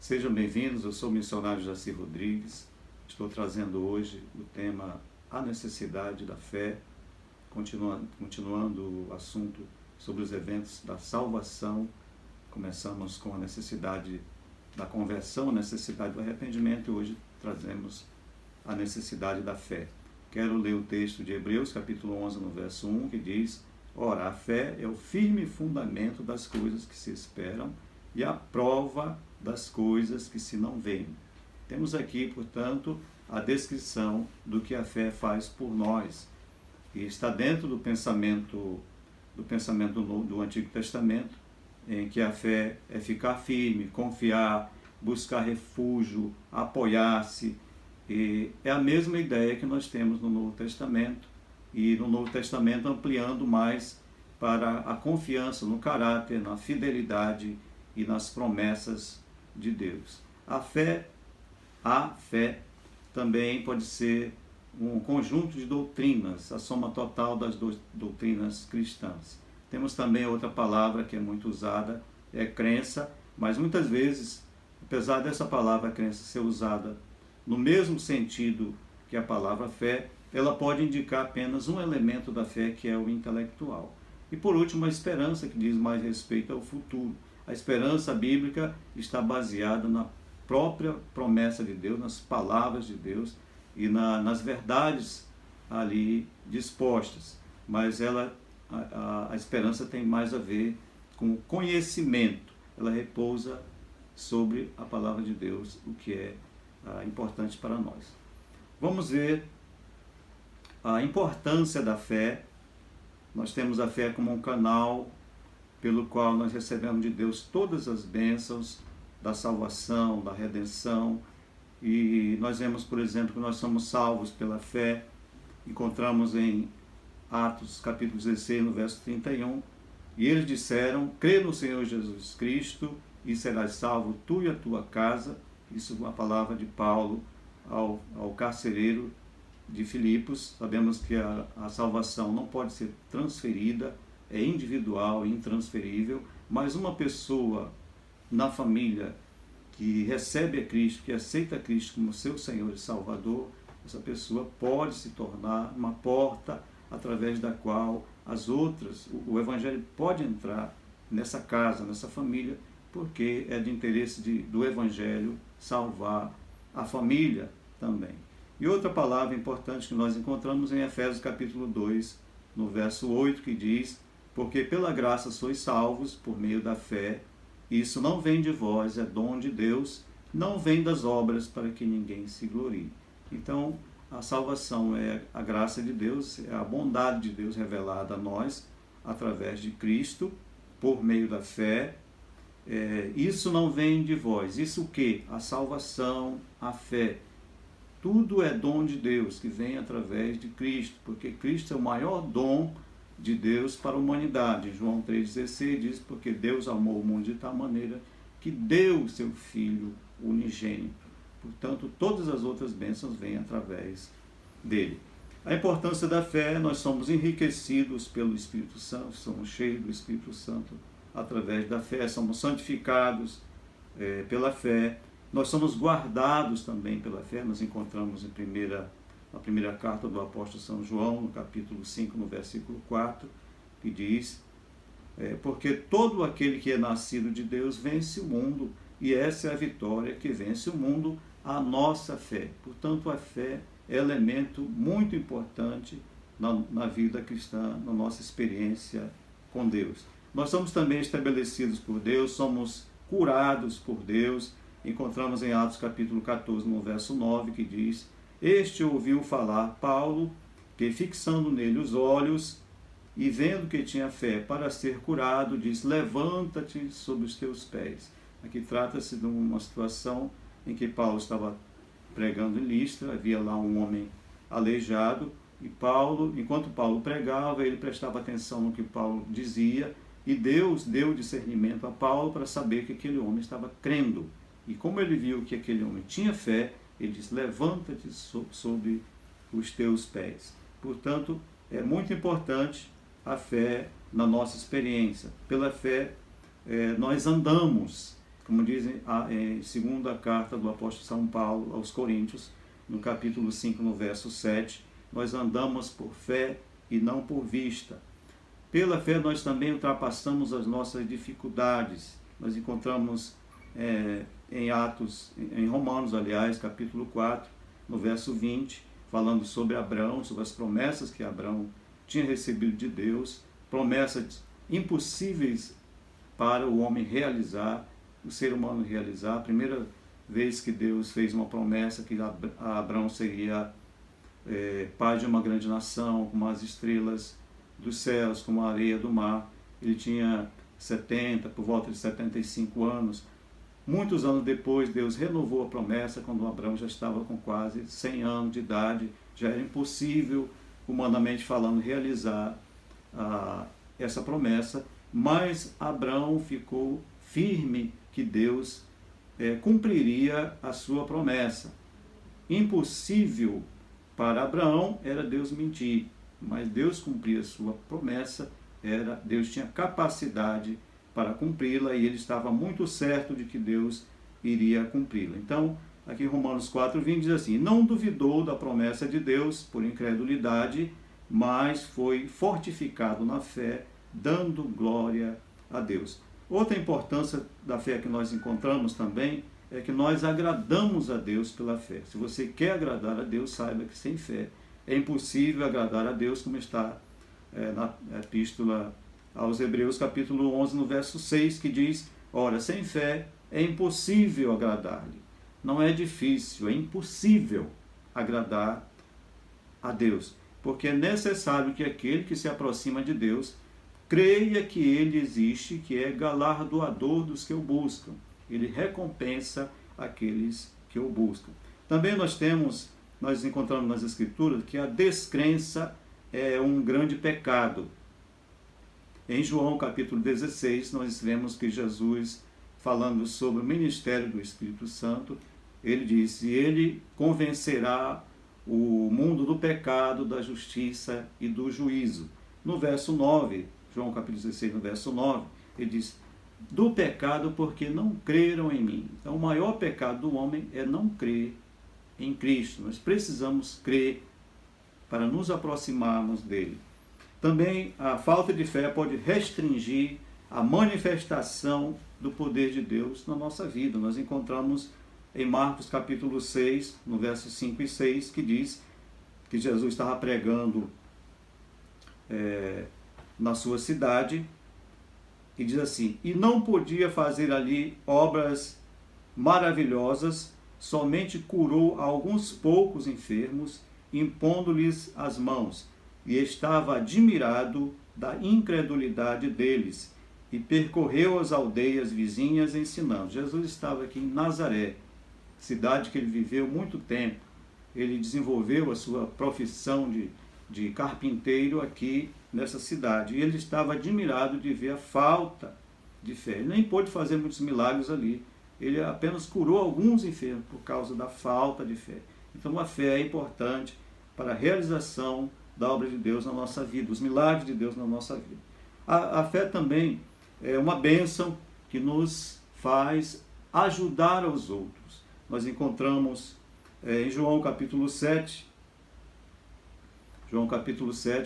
Sejam bem-vindos, eu sou o missionário Jaci Rodrigues. Estou trazendo hoje o tema A Necessidade da Fé, continuando o assunto sobre os eventos da salvação. Começamos com a necessidade da conversão, a necessidade do arrependimento e hoje trazemos a necessidade da fé. Quero ler o texto de Hebreus, capítulo 11, no verso 1, que diz: Ora, a fé é o firme fundamento das coisas que se esperam e a prova das coisas que se não veem. Temos aqui, portanto, a descrição do que a fé faz por nós. E está dentro do pensamento do Antigo Testamento, em que a fé é ficar firme, confiar, buscar refúgio, apoiar-se. E é a mesma ideia que nós temos no Novo Testamento, e no Novo Testamento ampliando mais para a confiança no caráter, na fidelidade e nas promessas de Deus. A fé também pode ser um conjunto de doutrinas, a soma total das doutrinas cristãs. Temos também outra palavra que é muito usada, é crença, mas muitas vezes, apesar dessa palavra crença ser usada no mesmo sentido que a palavra fé, ela pode indicar apenas um elemento da fé, que é o intelectual. E por último, a esperança, que diz mais respeito ao futuro. A esperança bíblica está baseada na própria promessa de Deus, nas palavras de Deus e nas verdades ali dispostas. Mas a esperança tem mais a ver com conhecimento. Ela repousa sobre a palavra de Deus, o que é importante para nós. Vamos ver a importância da fé. Nós temos a fé como um canal pelo qual nós recebemos de Deus todas as bênçãos da salvação, da redenção. E nós vemos, por exemplo, que nós somos salvos pela fé. Encontramos em Atos capítulo 16, no verso 31, e eles disseram: crê no Senhor Jesus Cristo e serás salvo tu e a tua casa. Isso é uma palavra de Paulo ao carcereiro de Filipos. Sabemos que a salvação não pode ser transferida, é individual, intransferível, mas uma pessoa na família que recebe a Cristo, que aceita Cristo como seu Senhor e Salvador, essa pessoa pode se tornar uma porta através da qual o Evangelho pode entrar nessa casa, nessa família, porque é de interesse do Evangelho salvar a família também. E outra palavra importante que nós encontramos em Efésios capítulo 2, no verso 8, que diz: porque pela graça sois salvos por meio da fé, isso não vem de vós, é dom de Deus, não vem das obras para que ninguém se glorie. Então, a salvação é a graça de Deus, é a bondade de Deus revelada a nós através de Cristo, por meio da fé. Isso não vem de vós. Isso o quê? A salvação, a fé. Tudo é dom de Deus, que vem através de Cristo, porque Cristo é o maior dom de Deus para a humanidade. João 3,16 diz: porque Deus amou o mundo de tal maneira que deu o seu Filho unigênito. Portanto, todas as outras bênçãos vêm através dele. A importância da fé: nós somos enriquecidos pelo Espírito Santo, somos cheios do Espírito Santo através da fé, somos santificados pela fé, nós somos guardados também pela fé. Nós encontramos na primeira carta do apóstolo São João, no capítulo 5, no versículo 4, que diz: porque todo aquele que é nascido de Deus vence o mundo, e essa é a vitória que vence o mundo, a nossa fé. Portanto, a fé é elemento muito importante na vida cristã, na nossa experiência com Deus. Nós somos também estabelecidos por Deus, somos curados por Deus. Encontramos em Atos capítulo 14, no verso 9, que diz: este ouviu falar Paulo, que fixando nele os olhos e vendo que tinha fé para ser curado, diz: levanta-te sobre os teus pés. Aqui trata-se de uma situação em que Paulo estava pregando em Listra, havia lá um homem aleijado, e Paulo, enquanto Paulo pregava, ele prestava atenção no que Paulo dizia, e Deus deu discernimento a Paulo para saber que aquele homem estava crendo. E como ele viu que aquele homem tinha fé, ele diz: levanta-te sobre os teus pés. Portanto, é muito importante a fé na nossa experiência. Pela fé, nós andamos. como dizem em segunda carta do apóstolo São Paulo aos Coríntios, no capítulo 5, no verso 7, nós andamos por fé e não por vista. Pela fé nós também ultrapassamos as nossas dificuldades. Nós encontramos em Romanos, aliás, capítulo 4, no verso 20, falando sobre Abraão, sobre as promessas que Abraão tinha recebido de Deus, promessas impossíveis para o homem realizar, o ser humano realizar. A primeira vez que Deus fez uma promessa que Abraão seria pai de uma grande nação, como as estrelas dos céus, como a areia do mar. Ele tinha por volta de 75 anos. Muitos anos depois, Deus renovou a promessa, quando Abraão já estava com quase 100 anos de idade. Já era impossível, humanamente falando, realizar essa promessa, mas Abraão ficou firme que Deus cumpriria a sua promessa. Impossível para Abraão era Deus mentir, mas Deus cumpria a sua promessa, Deus tinha capacidade para cumpri-la e ele estava muito certo de que Deus iria cumpri-la. Então, aqui em Romanos 4:20 diz assim: não duvidou da promessa de Deus por incredulidade, mas foi fortificado na fé, dando glória a Deus. Outra importância da fé que nós encontramos também é que nós agradamos a Deus pela fé. Se você quer agradar a Deus, saiba que sem fé é impossível agradar a Deus, como está na epístola aos Hebreus, capítulo 11, no verso 6, que diz: ora, sem fé é impossível agradar-lhe. Não é difícil, é impossível agradar a Deus, porque é necessário que aquele que se aproxima de Deus creia que ele existe, que é galardoador dos que o buscam. Ele recompensa aqueles que o buscam. Também nós encontramos nas Escrituras que a descrença é um grande pecado. Em João capítulo 16, nós vemos que Jesus, falando sobre o ministério do Espírito Santo, ele disse: ele convencerá o mundo do pecado, da justiça e do juízo. No verso 9, João capítulo 16, no verso 9, ele diz: do pecado porque não creram em mim. Então, o maior pecado do homem é não crer em Cristo. Nós precisamos crer para nos aproximarmos dele. Também a falta de fé pode restringir a manifestação do poder de Deus na nossa vida. Nós encontramos em Marcos capítulo 6, no verso 5 e 6, que diz que Jesus estava pregando na sua cidade, e diz assim: e não podia fazer ali obras maravilhosas, somente curou alguns poucos enfermos, impondo-lhes as mãos, e estava admirado da incredulidade deles, e percorreu as aldeias vizinhas ensinando. Jesus estava aqui em Nazaré, cidade que ele viveu muito tempo. Ele desenvolveu a sua profissão de carpinteiro aqui nessa cidade. E ele estava admirado de ver a falta de fé. Ele nem pôde fazer muitos milagres ali. Ele apenas curou alguns enfermos por causa da falta de fé. Então a fé é importante para a realização da obra de Deus na nossa vida, os milagres de Deus na nossa vida. A fé também é uma bênção que nos faz ajudar aos outros. Nós encontramos em João capítulo 7,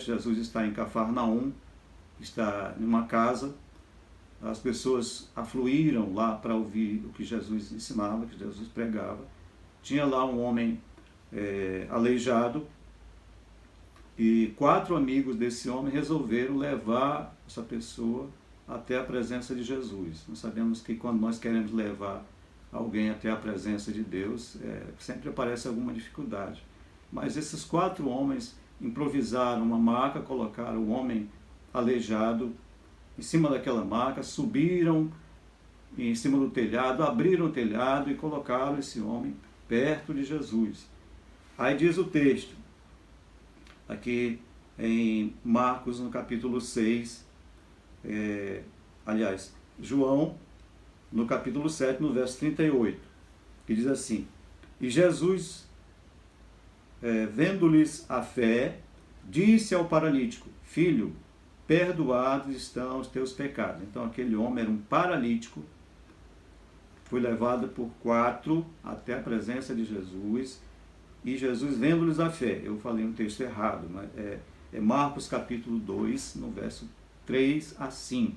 Jesus está em Cafarnaum, está em uma casa, as pessoas afluíram lá para ouvir o que Jesus ensinava, que Jesus pregava. Tinha lá um homem aleijado, e 4 amigos desse homem resolveram levar essa pessoa até a presença de Jesus. Nós sabemos que quando nós queremos levar alguém até a presença de Deus, sempre aparece alguma dificuldade. Mas esses 4 homens improvisaram uma maca, colocaram o homem aleijado em cima daquela maca, subiram em cima do telhado, abriram o telhado e colocaram esse homem perto de Jesus. Aí diz o texto, aqui em Marcos, no capítulo 6, João, no capítulo 7, no verso 38, que diz assim: e Jesus, vendo-lhes a fé, disse ao paralítico: filho, perdoados estão os teus pecados. Então aquele homem era um paralítico, foi levada por 4 até a presença de Jesus, e Jesus vendo-lhes a fé. Eu falei um texto errado, mas é Marcos capítulo 2, no verso 3 a 5.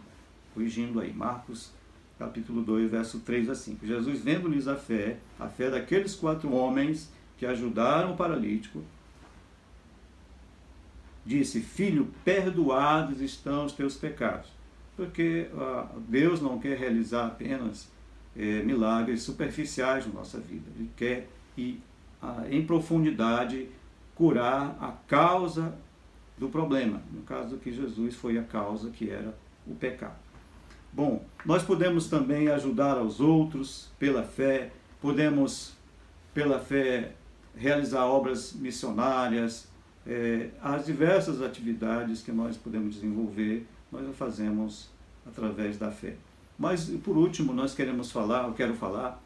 Corrigindo aí, Marcos capítulo 2, verso 3 a 5. Jesus vendo-lhes a fé daqueles 4 homens que ajudaram o paralítico, disse: filho, perdoados estão os teus pecados. Porque Deus não quer realizar apenas milagres superficiais na nossa vida. Ele quer ir em profundidade curar a causa do problema. No caso que Jesus foi a causa, que era o pecado. Bom, nós podemos também ajudar aos outros pela fé, podemos pela fé realizar obras missionárias, as diversas atividades que nós podemos desenvolver, nós a fazemos através da fé. Mas, por último, eu quero falar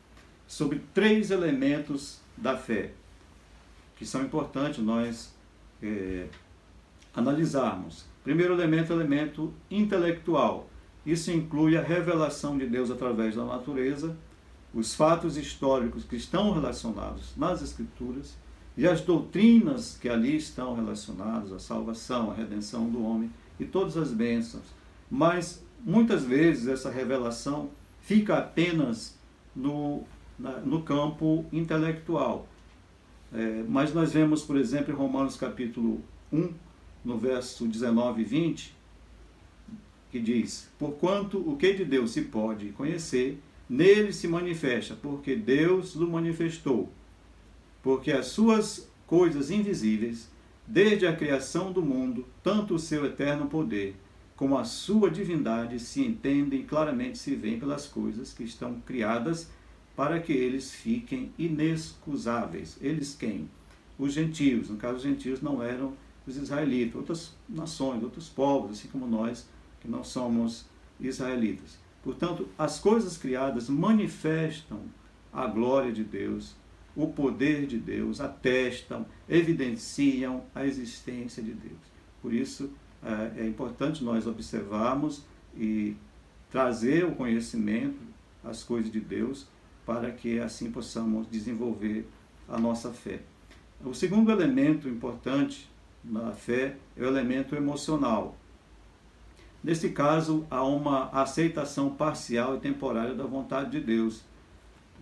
sobre 3 elementos da fé, que são importantes nós analisarmos. Primeiro elemento é o elemento intelectual. Isso inclui a revelação de Deus através da natureza, os fatos históricos que estão relacionados nas Escrituras e as doutrinas que ali estão relacionadas, a salvação, a redenção do homem e todas as bênçãos. Mas, muitas vezes, essa revelação fica apenas no campo intelectual. Mas nós vemos, por exemplo, em Romanos capítulo 1, no verso 19 e 20, que diz: porquanto o que de Deus se pode conhecer, nele se manifesta, porque Deus o manifestou. Porque as suas coisas invisíveis, desde a criação do mundo, tanto o seu eterno poder, como a sua divindade, se entendem e claramente se veem pelas coisas que estão criadas, para que eles fiquem inexcusáveis. Eles quem? Os gentios. No caso, os gentios não eram os israelitas, outras nações, outros povos, assim como nós, que não somos israelitas. Portanto, as coisas criadas manifestam a glória de Deus, o poder de Deus, atestam, evidenciam a existência de Deus. Por isso, é importante nós observarmos e trazer o conhecimento, as coisas de Deus, para que assim possamos desenvolver a nossa fé. O segundo elemento importante na fé é o elemento emocional. Nesse caso, há uma aceitação parcial e temporária da vontade de Deus,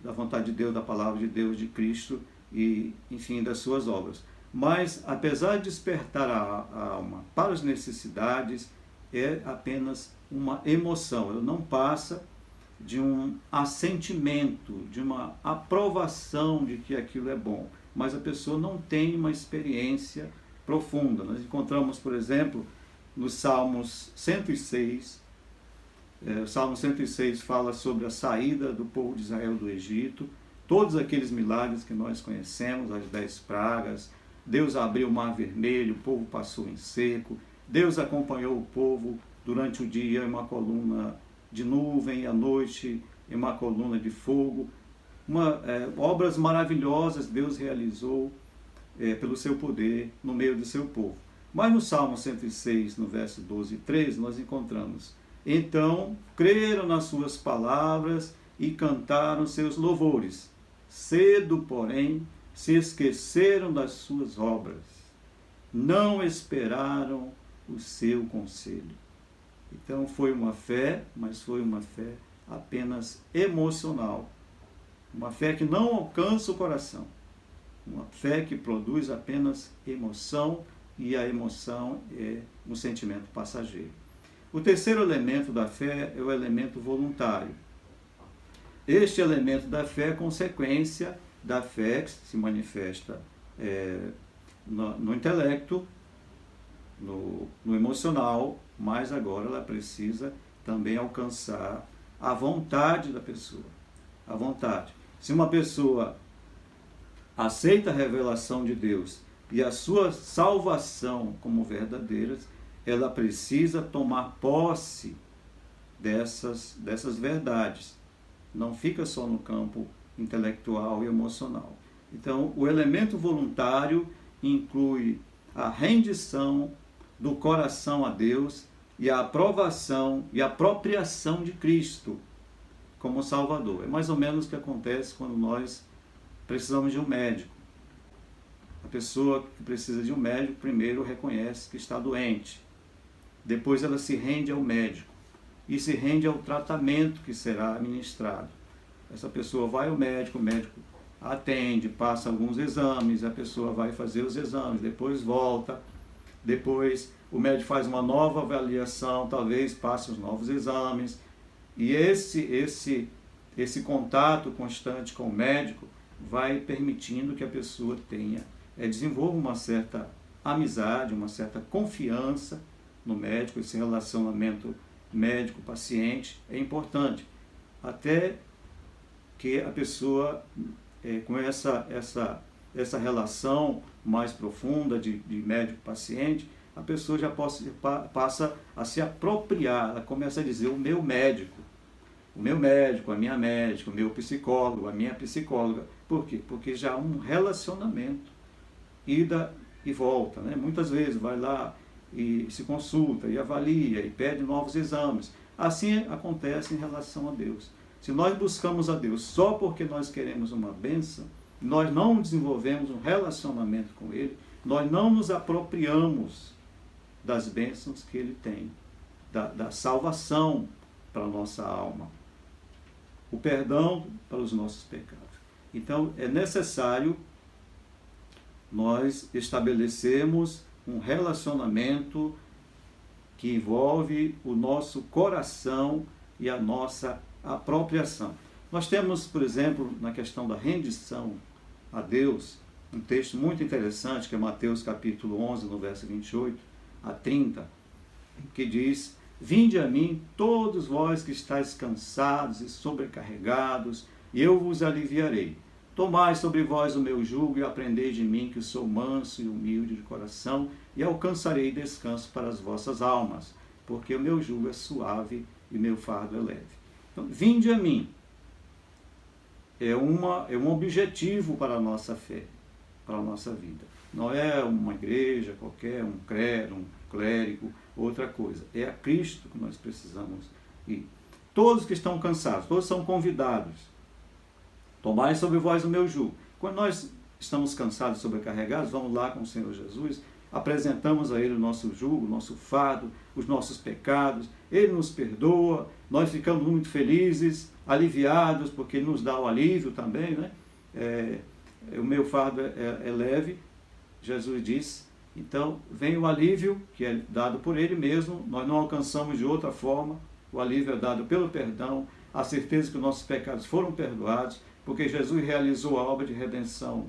da palavra de Deus, de Cristo e, enfim, das suas obras. Mas, apesar de despertar a alma para as necessidades, é apenas uma emoção. Ela não passa de um assentimento, de uma aprovação de que aquilo é bom. Mas a pessoa não tem uma experiência profunda. Nós encontramos, por exemplo, nos Salmos 106, o Salmo 106 fala sobre a saída do povo de Israel do Egito, todos aqueles milagres que nós conhecemos, as 10 pragas, Deus abriu o mar vermelho, o povo passou em seco, Deus acompanhou o povo durante o dia em uma coluna de nuvem, à noite em uma coluna de fogo. Obras maravilhosas Deus realizou pelo seu poder no meio do seu povo. Mas no Salmo 106, no verso 12 e 13, nós encontramos: então creram nas suas palavras e cantaram seus louvores. Cedo, porém, se esqueceram das suas obras. Não esperaram o seu conselho. Então foi uma fé, mas foi uma fé apenas emocional. Uma fé que não alcança o coração. Uma fé que produz apenas emoção, e a emoção é um sentimento passageiro. O terceiro elemento da fé é o elemento voluntário. Este elemento da fé é consequência da fé que se manifesta no intelecto, no emocional, mas agora ela precisa também alcançar a vontade da pessoa. A vontade. Se uma pessoa aceita a revelação de Deus e a sua salvação como verdadeiras, ela precisa tomar posse dessas verdades. Não fica só no campo intelectual e emocional. Então, o elemento voluntário inclui a rendição do coração a Deus e a aprovação e apropriação de Cristo como Salvador. É mais ou menos o que acontece quando nós precisamos de um médico. A pessoa que precisa de um médico primeiro reconhece que está doente. Depois ela se rende ao médico e se rende ao tratamento que será administrado. Essa pessoa vai ao médico, o médico atende, passa alguns exames, a pessoa vai fazer os exames, depois volta, depois o médico faz uma nova avaliação, talvez passe os novos exames. E esse contato constante com o médico vai permitindo que a pessoa desenvolva uma certa amizade, uma certa confiança no médico. Esse relacionamento médico-paciente é importante, até que a pessoa, com essa relação mais profunda de médico-paciente, a pessoa já passa a se apropriar, ela começa a dizer o meu médico, a minha médica, o meu psicólogo, a minha psicóloga. Por quê? Porque já há um relacionamento, ida e volta, né? Muitas vezes vai lá e se consulta, e avalia, e pede novos exames. Assim acontece em relação a Deus. Se nós buscamos a Deus só porque nós queremos uma bênção, nós não desenvolvemos um relacionamento com Ele, nós não nos apropriamos das bênçãos que Ele tem, da salvação para a nossa alma, o perdão para os nossos pecados. Então, é necessário nós estabelecermos um relacionamento que envolve o nosso coração e a nossa apropriação. Nós temos, por exemplo, na questão da rendição a Deus, um texto muito interessante, que é Mateus capítulo 11, no verso 28 a 30, que diz: vinde a mim, todos vós que estáis cansados e sobrecarregados, e eu vos aliviarei. Tomai sobre vós o meu jugo e aprendei de mim, que sou manso e humilde de coração, e alcançarei descanso para as vossas almas, porque o meu jugo é suave e meu fardo é leve. Então, vinde a mim. É um objetivo para a nossa fé, para a nossa vida. Não é uma igreja qualquer, um credo, um clérigo, outra coisa. É a Cristo que nós precisamos ir. Todos que estão cansados, todos são convidados. Tomai sobre vós o meu jugo. Quando nós estamos cansados e sobrecarregados, vamos lá com o Senhor Jesus, apresentamos a Ele o nosso jugo, o nosso fardo, os nossos pecados. Ele nos perdoa, nós ficamos muito felizes, aliviados, porque Ele nos dá o alívio também, né? O meu fardo é leve, Jesus disse. Então, vem o alívio, que é dado por Ele mesmo, nós não alcançamos de outra forma. O alívio é dado pelo perdão, a certeza que os nossos pecados foram perdoados, porque Jesus realizou a obra de redenção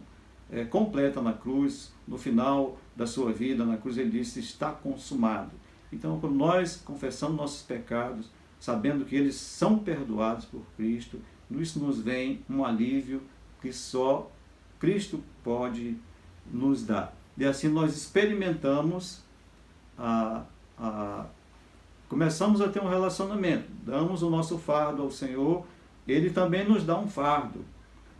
completa na cruz. No final da sua vida na cruz, Ele disse: está consumado. Então, quando nós confessamos nossos pecados, sabendo que eles são perdoados por Cristo, isso nos vem um alívio que só Cristo pode nos dar. E assim nós experimentamos, começamos a ter um relacionamento, damos o nosso fardo ao Senhor, Ele também nos dá um fardo.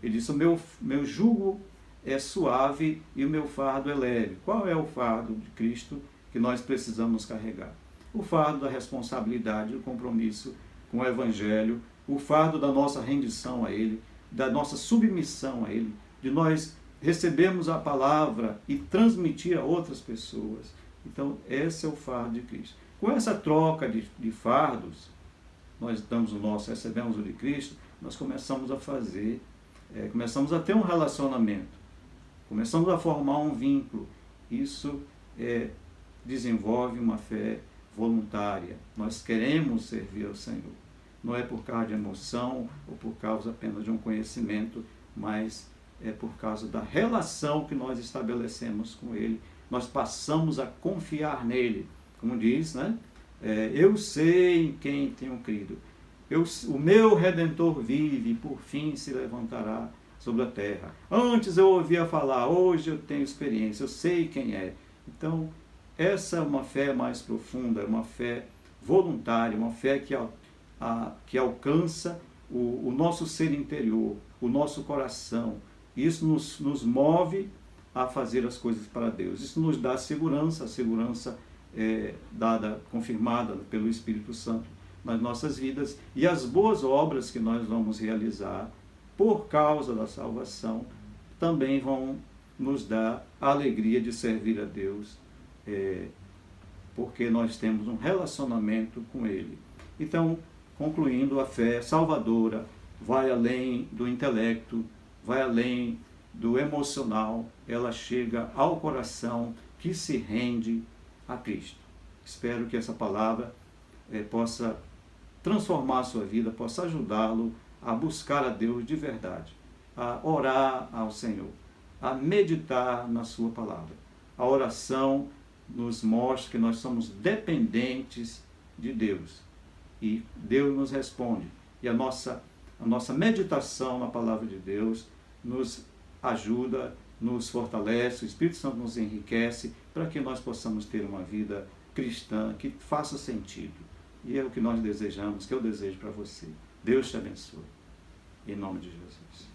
Ele diz: o meu jugo é suave e o meu fardo é leve. Qual é o fardo de Cristo que nós precisamos carregar? O fardo da responsabilidade, do compromisso com o Evangelho, o fardo da nossa rendição a Ele, da nossa submissão a Ele, de nós recebermos a palavra e transmitir a outras pessoas. Então, esse é o fardo de Cristo. Com essa troca de fardos, nós damos o nosso, recebemos o de Cristo, nós começamos a fazer, começamos a ter um relacionamento, começamos a formar um vínculo. Isso desenvolve uma fé voluntária. Nós queremos servir ao Senhor. Não é por causa de emoção ou por causa apenas de um conhecimento, mas é por causa da relação que nós estabelecemos com Ele. Nós passamos a confiar nele. Como diz, né? Eu sei em quem tenho crido. O meu Redentor vive e por fim se levantará sobre a terra. Antes eu ouvia falar, hoje eu tenho experiência, eu sei quem é. Então, essa é uma fé mais profunda, uma fé voluntária, uma fé que alcança o nosso ser interior, o nosso coração. Isso nos move a fazer as coisas para Deus. Isso nos dá segurança, a segurança dada, confirmada pelo Espírito Santo nas nossas vidas, e as boas obras que nós vamos realizar por causa da salvação também vão nos dar a alegria de servir a Deus, porque nós temos um relacionamento com Ele. Então, concluindo, a fé salvadora vai além do intelecto, vai além do emocional, ela chega ao coração que se rende a Cristo. Espero que essa palavra possa transformar a sua vida, possa ajudá-lo a buscar a Deus de verdade, a orar ao Senhor, a meditar na sua palavra. A oração nos mostra que nós somos dependentes de Deus e Deus nos responde. E a nossa meditação na palavra de Deus nos ajuda, nos fortalece, o Espírito Santo nos enriquece para que nós possamos ter uma vida cristã que faça sentido. E é o que nós desejamos, que eu desejo para você. Deus te abençoe. Em nome de Jesus.